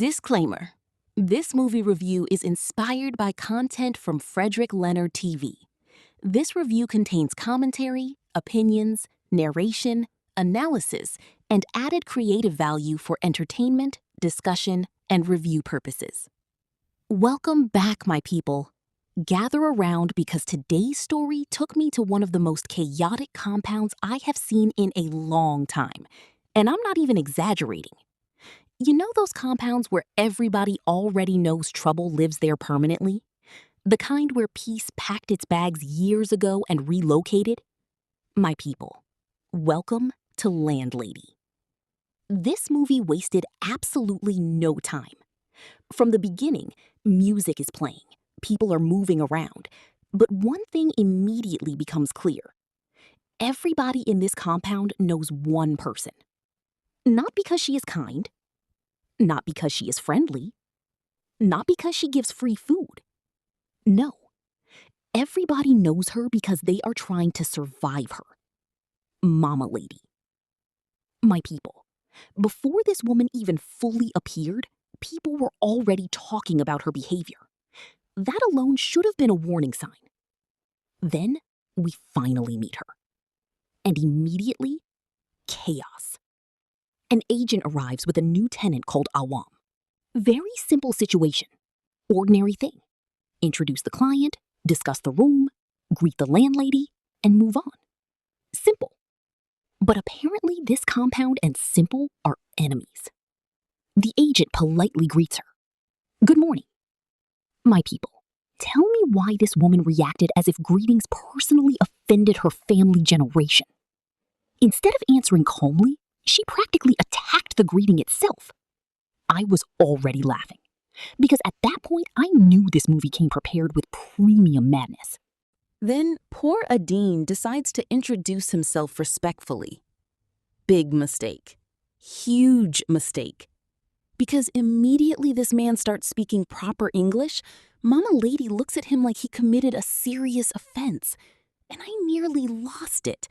Disclaimer. This movie review is inspired by content from Frederick Leonard TV. This review contains commentary, opinions, narration, analysis, and added creative value for entertainment, discussion, and review purposes. Welcome back, my people. Gather around because today's story took me to one of the most chaotic compounds I have seen in a long time. And I'm not even exaggerating. You know those compounds where everybody already knows trouble lives there permanently? The kind where peace packed its bags years ago and relocated? My people, welcome to Landlady. This movie wasted absolutely no time. From the beginning, music is playing, people are moving around, but one thing immediately becomes clear. Everybody in this compound knows one person. Not because she is kind, not because she is friendly, not because she gives free food. No, everybody knows her because they are trying to survive her. Mama Lady. My people, before this woman even fully appeared, people were already talking about her behavior. That alone should have been a warning sign. Then we finally meet her. And immediately, chaos. An agent arrives with a new tenant called Awam. Very simple situation. Ordinary thing. Introduce the client, discuss the room, greet the landlady, and move on. Simple. But apparently this compound and Simple are enemies. The agent politely greets her. Good morning. My people, tell me why this woman reacted as if greetings personally offended her family generation. Instead of answering calmly, she practically attacked the greeting itself. I was already laughing, because at that point I knew this movie came prepared with premium madness. Then poor Adine decides to introduce himself respectfully. Big mistake. Huge mistake. Because immediately this man starts speaking proper English, Mama Lady looks at him like he committed a serious offense. And I nearly lost it.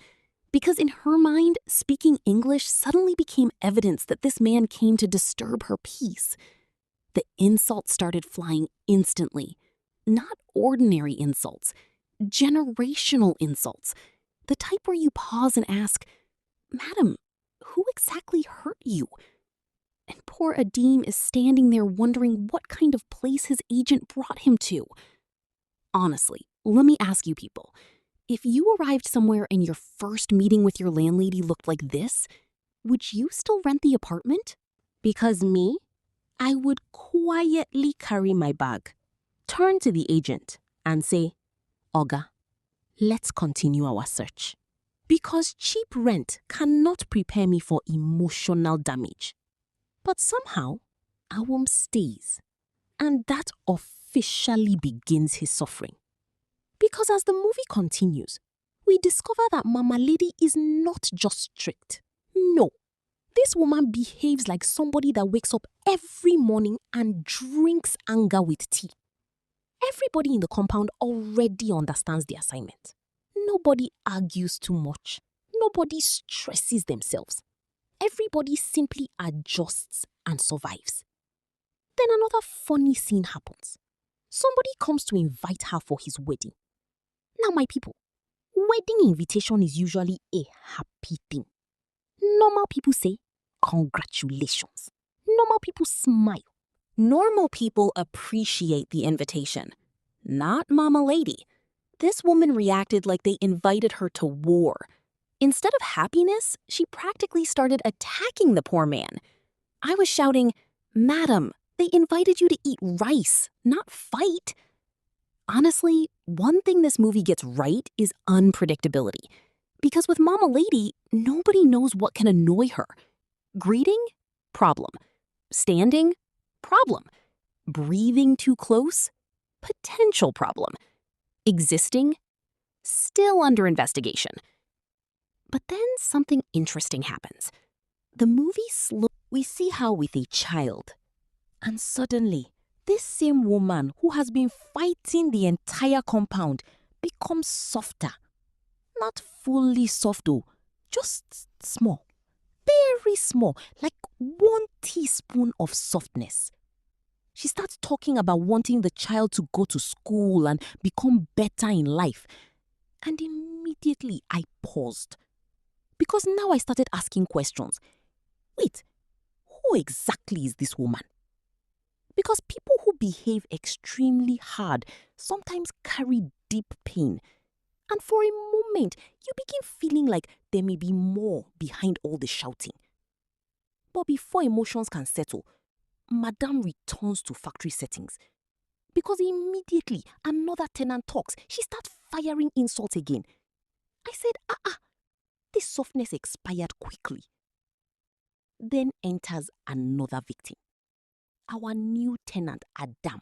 Because in her mind, speaking English suddenly became evidence that this man came to disturb her peace. The insults started flying instantly. Not ordinary insults. Generational insults. The type where you pause and ask, Madam, who exactly hurt you? And poor Adim is standing there wondering what kind of place his agent brought him to. Honestly, let me ask you people, if you arrived somewhere and your first meeting with your landlady looked like this, would you still rent the apartment? Because me, I would quietly carry my bag, turn to the agent and say, Oga, let's continue our search. Because cheap rent cannot prepare me for emotional damage. But somehow, Awam stays, and that officially begins his suffering. Because as the movie continues, we discover that Mama Lady is not just strict. No, this woman behaves like somebody that wakes up every morning and drinks anger with tea. Everybody in the compound already understands the assignment. Nobody argues too much. Nobody stresses themselves. Everybody simply adjusts and survives. Then another funny scene happens. Somebody comes to invite her for his wedding. Now, my people, wedding invitation is usually a happy thing. Normal people say, congratulations. Normal people smile. Normal people appreciate the invitation. Not Mama Lady. This woman reacted like they invited her to war. Instead of happiness, she practically started attacking the poor man. I was shouting, Madam, they invited you to eat rice, not fight. Honestly, one thing this movie gets right is unpredictability. Because with Mama Lady, nobody knows what can annoy her. Greeting? Problem. Standing? Problem. Breathing too close? Potential problem. Existing? Still under investigation. But then something interesting happens. The movie we see her with a child. And suddenly, this same woman who has been fighting the entire compound becomes softer. Not fully soft though, just small. Very small, like 1 teaspoon of softness. She starts talking about wanting the child to go to school and become better in life. And immediately I paused. Because now I started asking questions. Wait, who exactly is this woman? Because people who behave extremely hard sometimes carry deep pain. And for a moment, you begin feeling like there may be more behind all the shouting. But before emotions can settle, Madame returns to factory settings. Because immediately another tenant talks, she starts firing insults again. I said, this softness expired quickly. Then enters another victim. Our new tenant, Adam.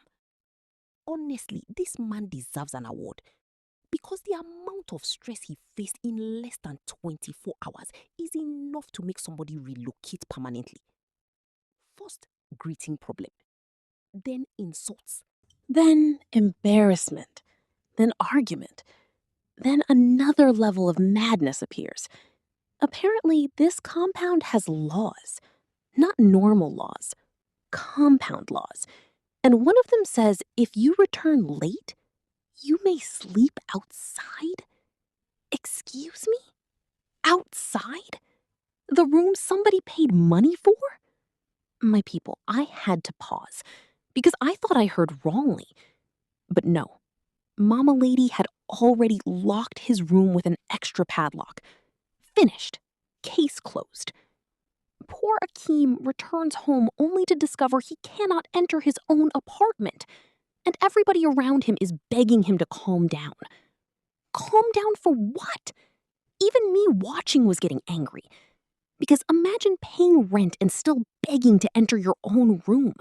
Honestly, this man deserves an award. Because the amount of stress he faced in less than 24 hours is enough to make somebody relocate permanently. First, greeting problem. Then insults. Then embarrassment. Then argument. Then another level of madness appears. Apparently, this compound has laws. Not normal laws. Compound laws. And one of them says if you return late, you may sleep outside? Excuse me? Outside? The room somebody paid money for? My people, I had to pause because I thought I heard wrongly. But no, Mama Lady had already locked his room with an extra padlock. Finished. Case closed. Poor Akeem returns home only to discover he cannot enter his own apartment, and everybody around him is begging him to calm down. Calm down for what? Even me watching was getting angry. Because imagine paying rent and still begging to enter your own room.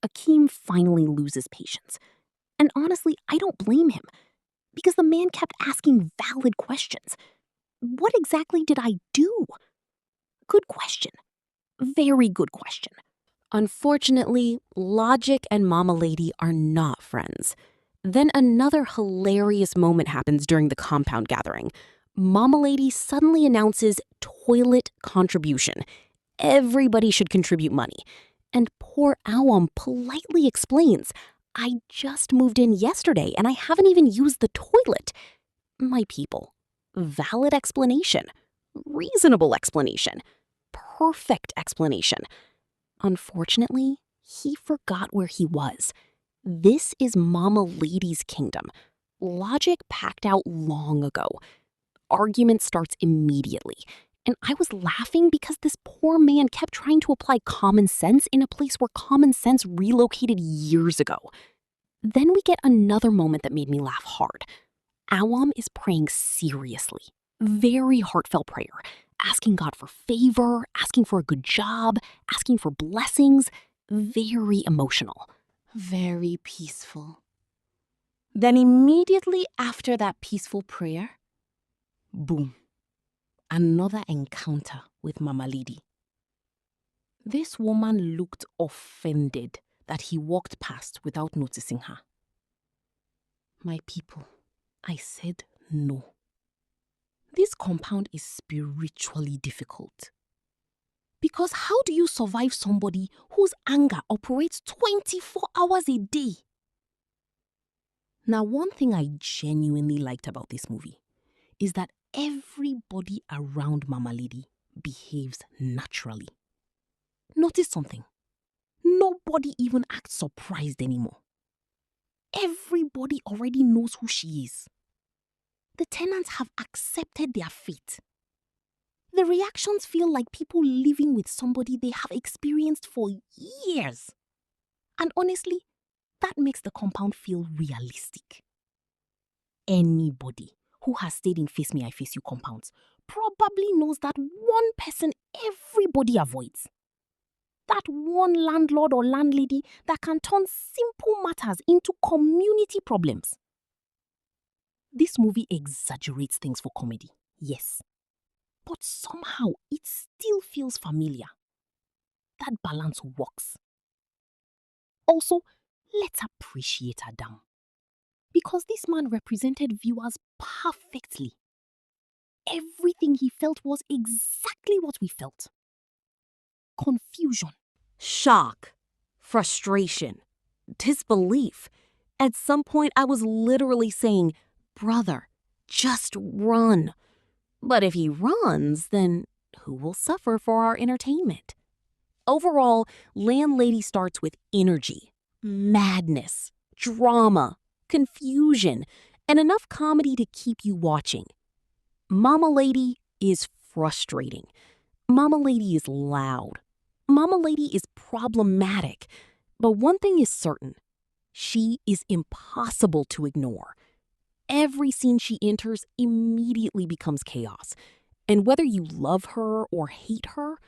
Akeem finally loses patience. And honestly, I don't blame him. Because the man kept asking valid questions. What exactly did I do? Good question. Very good question. Unfortunately, Logic and Mama Lady are not friends. Then another hilarious moment happens during the compound gathering. Mama Lady suddenly announces toilet contribution. Everybody should contribute money. And poor Awam politely explains, I just moved in yesterday and I haven't even used the toilet. My people, valid explanation, reasonable explanation, perfect explanation. Unfortunately, he forgot where he was. This is Mama Lady's kingdom. Logic packed out long ago. Argument starts immediately. And I was laughing because this poor man kept trying to apply common sense in a place where common sense relocated years ago. Then we get another moment that made me laugh hard. Awam is praying seriously. Very heartfelt prayer. Asking God for favor, asking for a good job, asking for blessings. Very emotional. Very peaceful. Then immediately after that peaceful prayer, boom. Another encounter with Mama Lady. This woman looked offended that he walked past without noticing her. My people, I said no. This compound is spiritually difficult. Because how do you survive somebody whose anger operates 24 hours a day? Now, one thing I genuinely liked about this movie is that everybody around Mama Lady behaves naturally. Notice something. Nobody even acts surprised anymore. Everybody already knows who she is. The tenants have accepted their fate. The reactions feel like people living with somebody they have experienced for years. And honestly, that makes the compound feel realistic. Anybody who has stayed in Face Me, I Face You compounds probably knows that one person everybody avoids. That one landlord or landlady that can turn simple matters into community problems. This movie exaggerates things for comedy, yes. But somehow it still feels familiar. That balance works. Also, let's appreciate Adam. Because this man represented viewers perfectly. Everything he felt was exactly what we felt. Confusion, shock, frustration, disbelief. At some point, I was literally saying, "Brother, just run." But if he runs, then who will suffer for our entertainment? Overall, Landlady starts with energy, madness, drama, confusion, and enough comedy to keep you watching. Mama Lady is frustrating. Mama Lady is loud. Mama Lady is problematic. But one thing is certain, she is impossible to ignore. Every scene she enters immediately becomes chaos. And whether you love her or hate her,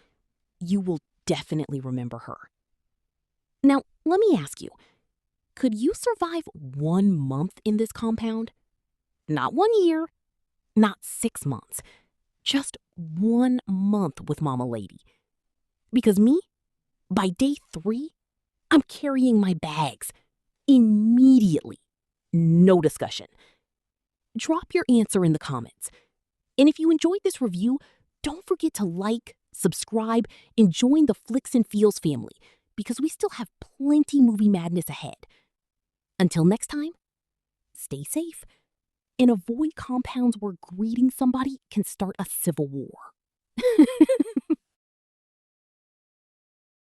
you will definitely remember her. Now, let me ask you, could you survive 1 month in this compound? Not 1 year, not 6 months, just 1 month with Mama Lady. Because me, by day 3, I'm carrying my bags. Immediately. No discussion. Drop your answer in the comments. And if you enjoyed this review, don't forget to like, subscribe, and join the Flicks and Feels family because we still have plenty movie madness ahead. Until next time, stay safe and avoid compounds where greeting somebody can start a civil war.